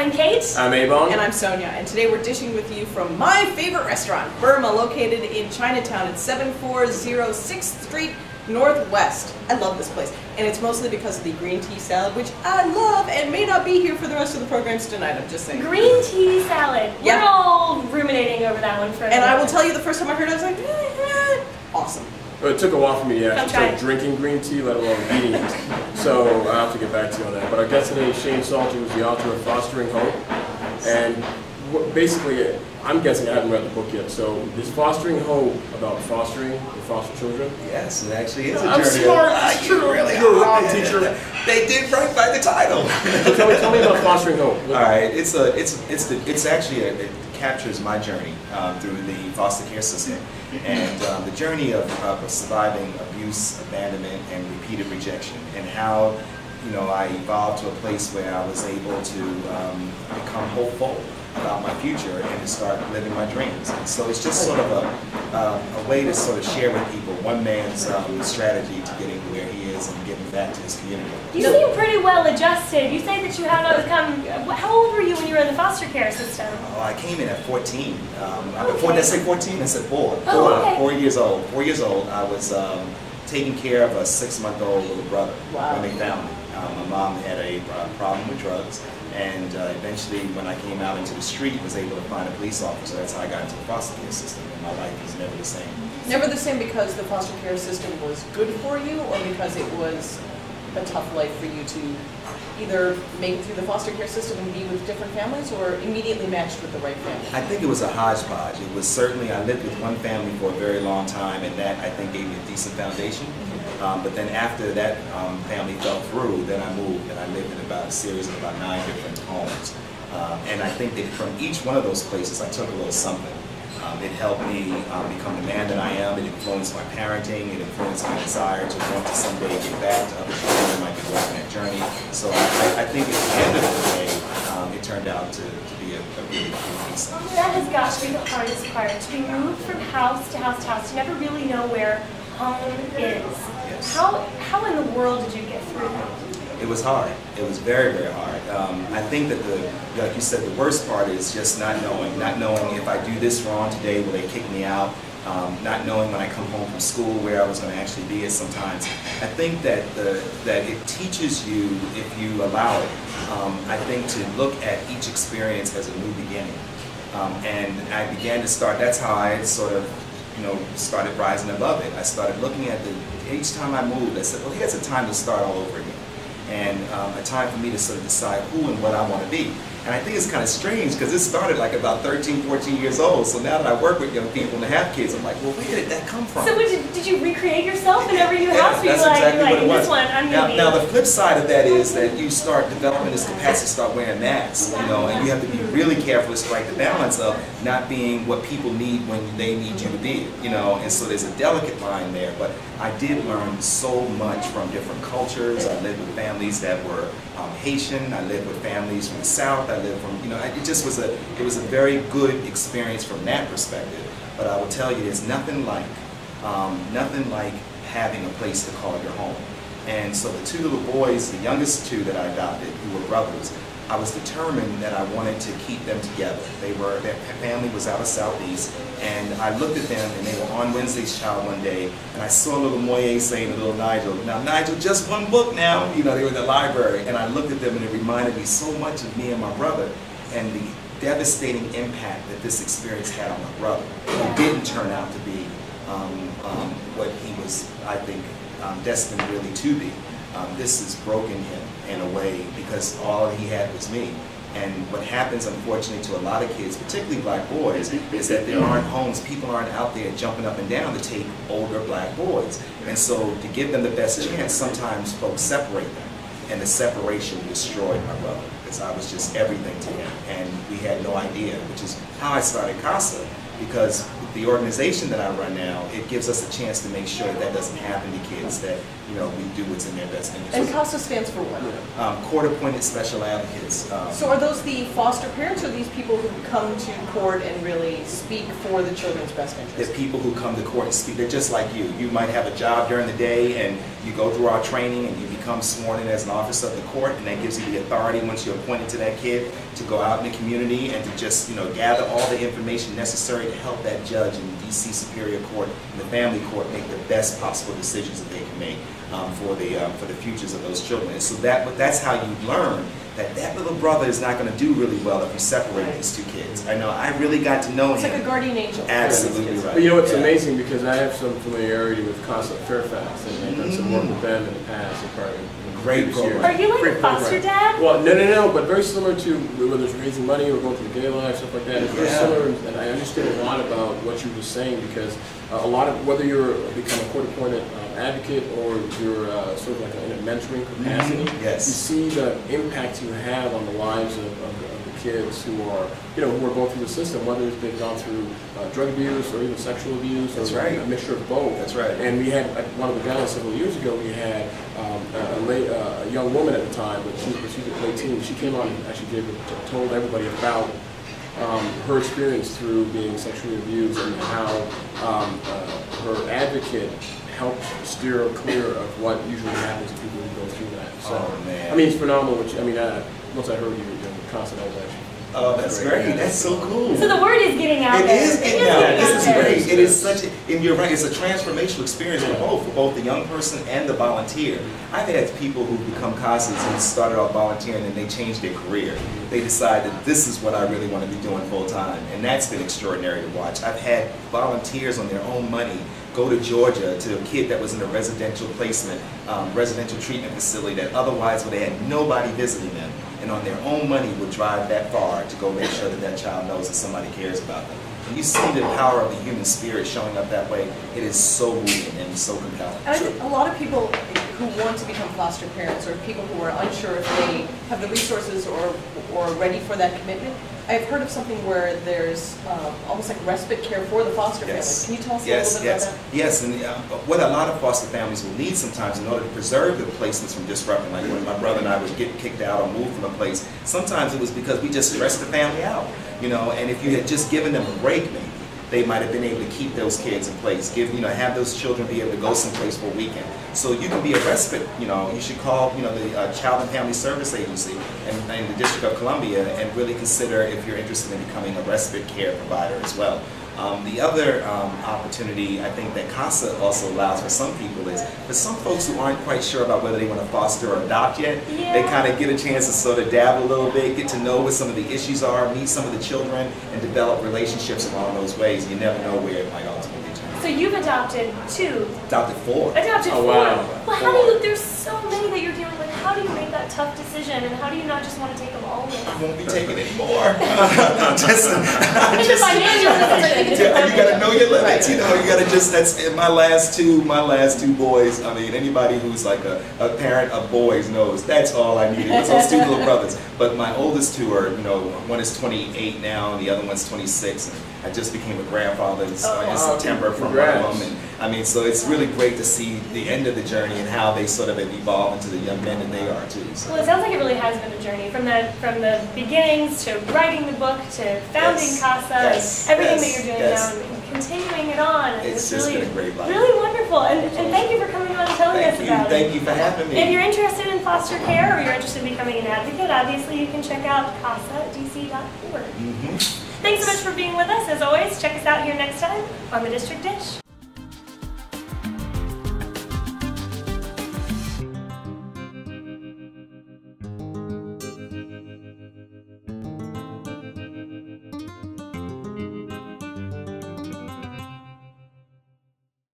I'm Kate. I'm Ebong. And I'm Sonya. And today we're dishing with you from my favorite restaurant, Burma, located in Chinatown at 740 6th Street Northwest. I love this place. And it's mostly because of the green tea salad, which I love and may not be here for the rest of the programs tonight, I'm just saying. Green tea salad. Yeah. We're all ruminating over that one for a And I will minute. tell you, the first time I heard it, I was like, awesome. Well, it took a while for me to actually try start it. drinking green tea, let alone eating it. So I'll have to get back to you on that. But our guest today is Shane Salter, who's the author of Fostering Hope. And basically, I'm guessing I haven't read the book yet. So is Fostering Hope about fostering or foster children? Yes, it actually is a I'm journey. smart. Ah, you really You're a are. wrong teacher. They did right by the title. So tell me about Fostering Hope. All right, it captures my journey through the foster care system and the journey of surviving abuse, abandonment, and repeated rejection, and how I evolved to a place where I was able to become hopeful about my future and to start living my dreams. And so it's just sort of a way to sort of share with people one man's strategy to getting where he is and getting back to his community. You seem pretty well adjusted. You say that you have not come. How old were you when you were in the foster care system? Oh, I came in at 14. Did I say 14? I said 4. Oh, okay. 4 years old. 4 years old. I was taking care of a 6-month-old little brother when they found me. My mom had a problem with drugs, and eventually when I came out into the street, was able to find a police officer. That's how I got into the foster care system, and my life was never the same. Never the same because the foster care system was good for you, or because it was a tough life for you to either make it through the foster care system and be with different families, or immediately matched with the right family? I think it was a hodgepodge. It was certainly, I lived with one family for a very long time, and that I think gave me a decent foundation. But then after that family fell through, then I moved and I lived in about a series of about 9 different homes. And I think that from each one of those places, I took a little something. It helped me become the man that I am. It influenced my parenting. It influenced my desire to want to someday get back to other children that might be walking that journey. So I think at the end of the day, it turned out to be a really good piece. That has got to be the hardest part, to be moved from house to house to house, to never really know where home is. Yes. How in the world did you get through that? It was hard. It was very, very hard. I think that like you said, the worst part is just not knowing if I do this wrong today, will they kick me out? Not knowing when I come home from school where I was going to actually be at sometimes. I think that it teaches you, if you allow it, I think to look at each experience as a new beginning. And I began to start, that's how I sort of started rising above it. I started looking at each time I moved, I said, well, here's a time to start all over again. And a time for me to sort of decide who and what I want to be. And I think it's kind of strange because it started like about 13, 14 years old. So now that I work with young people and have kids, I'm like, well, where did that come from? So did you recreate yourself in every new house? That's exactly what it was. This one, I'm going to be. Now the flip side of that is that you start developing this capacity to start wearing masks, and you have to be really careful to strike the balance of not being what people need when they need you to be, and so there's a delicate line there. But I did learn so much from different cultures. I lived with families that were Haitian. I lived with families from the South. I lived from, it was a very good experience from that perspective. But I will tell you, there's nothing like having a place to call your home. And so the 2 little boys, the youngest 2 that I adopted, who were brothers, I was determined that I wanted to keep them together. Their family was out of Southeast, and I looked at them, and they were on Wednesday's Child one day, and I saw little Moye saying to little Nigel, now Nigel, just one book now. They were in the library, and I looked at them, and it reminded me so much of me and my brother, and the devastating impact that this experience had on my brother. It didn't turn out to be what he was, I think, destined really to be. This has broken him in a way because all he had was me. And what happens, unfortunately, to a lot of kids, particularly black boys, is that there aren't homes, people aren't out there jumping up and down to take older black boys. And so to give them the best chance, sometimes folks separate them. And the separation destroyed my brother because I was just everything to him. And we had no idea, which is how I started CASA. because the organization that I run now, it gives us a chance to make sure that that doesn't happen to kids, that we do what's in their best interest. And CASA stands for what? Court-appointed special advocates. So are those the foster parents, or these people who come to court and really speak for the children's best interest? The people who come to court and speak, they're just like you. You might have a job during the day and you go through our training and you become sworn in as an officer of the court, and that gives you the authority once you're appointed to that kid to go out in the community and to just gather all the information necessary to help that judge in the DC Superior Court and the family court make the best possible decisions that they can make for the futures of those children. And so that's how you learn that little brother is not going to do really well if you separate these two kids. I know, I really got to know him. It's like a guardian angel. Absolutely right. But it's amazing because I have some familiarity with CASA Fairfax, and I've done some work with them in the past. Great program. Are you like a foster dad? Well, no, but very similar to whether it's raising money or going through the gay life, stuff like that. It's very similar, and I understand a lot about what you were saying, because a lot of, whether you're become a court-appointed advocate or you're sort of like in a mentoring capacity, you see the impact you have on the lives of the kids who are, who are going through the system, whether they've gone through drug abuse or even sexual abuse, or a mixture of both. That's right. And we had, at one of the galas several years ago, we had a young woman at the time, but she was late teen. She came on and actually told everybody about her experience through being sexually abused and how her advocate helped steer her clear of what usually happens to people who go through that. So, I mean, it's phenomenal. Once I heard you were constant, I was actually. Oh, that's great. That's so cool. So the word is getting out there. It is getting out there. This is great. It is such and you're right, it's a transformational experience for both the young person and the volunteer. I've had people who become CASAs who started off volunteering and they changed their career. They decide that this is what I really want to be doing full time, and that's been extraordinary to watch. I've had volunteers on their own money go to Georgia to a kid that was in a residential placement, residential treatment facility that otherwise would have had nobody visiting them, and on their own money would drive that far to go make sure that that child knows that somebody cares about them. When you see the power of the human spirit showing up that way, it is so moving and so compelling. And I think a lot of people who want to become foster parents, or people who are unsure if they have the resources or are ready for that commitment, I've heard of something where there's almost like respite care for the foster families. Can you tell us a little bit about that? Yes, and what a lot of foster families will need sometimes in order to preserve the placements from disrupting, like when my brother and I would get kicked out or moved from a place, sometimes it was because we just stressed the family out, and if you had just given them a break, maybe they might have been able to keep those kids in place, have those children be able to go someplace for a weekend. So you can be a respite, you should call, the Child and Family Service Agency in the District of Columbia and really consider if you're interested in becoming a respite care provider as well. The other opportunity I think that CASA also allows for some people is, for some folks who aren't quite sure about whether they want to foster or adopt yet, they kind of get a chance to sort of dabble a little bit, get to know what some of the issues are, meet some of the children, and develop relationships along those ways. You never know where it might ultimately turn. So you've adopted 2. Adopted 4. Adopted 4. Wow. Well, how do you, there's so many that you're dealing with, how do you make that tough decision, and how do you not just want to take them all in? I won't be taking any more. You gotta know your limits, you gotta that's my last two boys. I mean, anybody who's like a parent of boys knows that's all I needed, was those 2 little brothers. But my oldest 2 are, one is 28 now and the other one's 26. And I just became a grandfather in September from one of them. And I mean, so it's really great to see the end of the journey and how they sort of have evolved into the young men that they are too. So. Well, it sounds like it really has been a journey from the beginnings to writing the book to founding CASA, everything that you're doing now, and continuing it on. And it's just really, been a great life. really wonderful. And thank you for coming on and telling us about it. Thank you for having me. If you're interested in foster care or you're interested in becoming an advocate, obviously you can check out CASADC.org. Thanks so much for being with us. As always, check us out here next time on The District Dish.